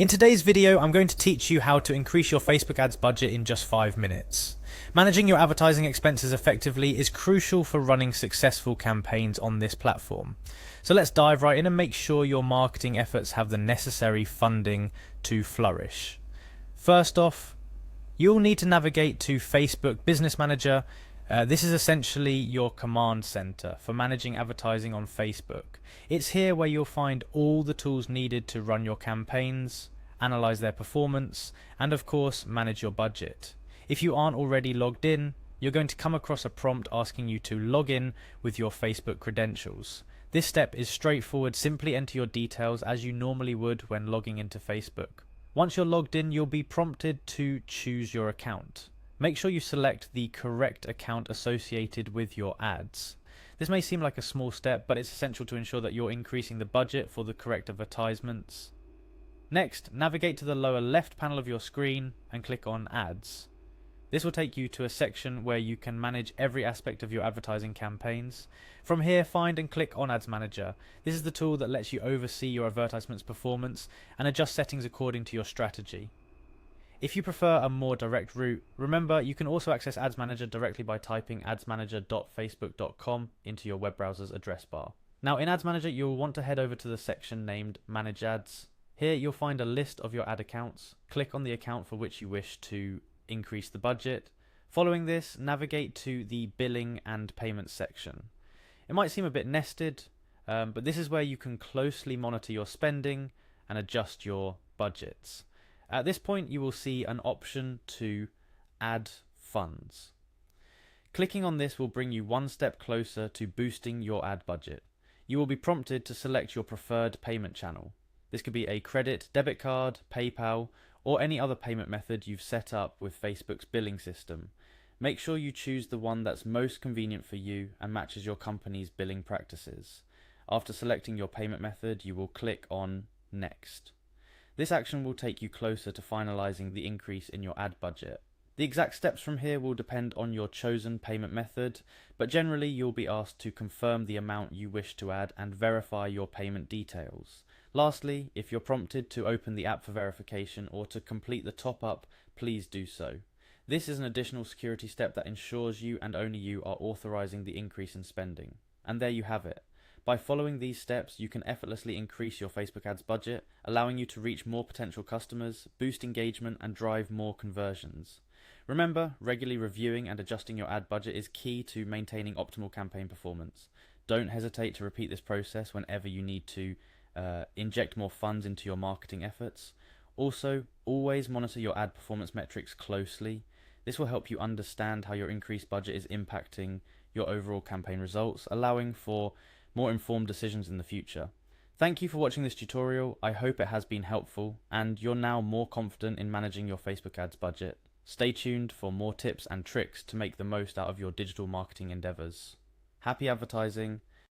In today's video, I'm going to teach you how to increase your Facebook ads budget in just 5 minutes. Managing your advertising expenses effectively is crucial for running successful campaigns on this platform. So let's dive right in and make sure your marketing efforts have the necessary funding to flourish. First off, you'll need to navigate to Facebook Business Manager. This is essentially your command center for managing advertising on Facebook. It's here where you'll find all the tools needed to run your campaigns, analyze their performance, and of course manage your budget. If you aren't already logged in, you're going to come across a prompt asking you to log in with your Facebook credentials. This step is straightforward. Simply enter your details as you normally would when logging into Facebook. Once you're logged in, you'll be prompted to choose your account. Make sure you select the correct account associated with your ads. This may seem like a small step, but it's essential to ensure that you're increasing the budget for the correct advertisements. Next, navigate to the lower left panel of your screen and click on Ads. This will take you to a section where you can manage every aspect of your advertising campaigns. From here, find and click on Ads Manager. This is the tool that lets you oversee your advertisement's performance and adjust settings according to your strategy. If you prefer a more direct route, remember you can also access Ads Manager directly by typing adsmanager.facebook.com into your web browser's address bar. Now in Ads Manager, you'll want to head over to the section named Manage Ads. Here you'll find a list of your ad accounts. Click on the account for which you wish to increase the budget. Following this, navigate to the Billing and Payments section. It might seem a bit nested, but this is where you can closely monitor your spending and adjust your budgets. At this point, you will see an option to add funds. Clicking on this will bring you one step closer to boosting your ad budget. You will be prompted to select your preferred payment channel. This could be a credit, debit card, PayPal, or any other payment method you've set up with Facebook's billing system. Make sure you choose the one that's most convenient for you and matches your company's billing practices. After selecting your payment method, you will click on Next. This action will take you closer to finalizing the increase in your ad budget. The exact steps from here will depend on your chosen payment method, but generally you'll be asked to confirm the amount you wish to add and verify your payment details. Lastly, if you're prompted to open the app for verification or to complete the top-up, please do so. This is an additional security step that ensures you and only you are authorizing the increase in spending. And there you have it. By following these steps, you can effortlessly increase your Facebook ads budget, allowing you to reach more potential customers, boost engagement, and drive more conversions. Remember, regularly reviewing and adjusting your ad budget is key to maintaining optimal campaign performance. Don't hesitate to repeat this process whenever you need to inject more funds into your marketing efforts. Also, always monitor your ad performance metrics closely. This will help you understand how your increased budget is impacting your overall campaign results, allowing for more informed decisions in the future. Thank you for watching this tutorial. I hope it has been helpful and you're now more confident in managing your Facebook ads budget. Stay tuned for more tips and tricks to make the most out of your digital marketing endeavors. Happy advertising,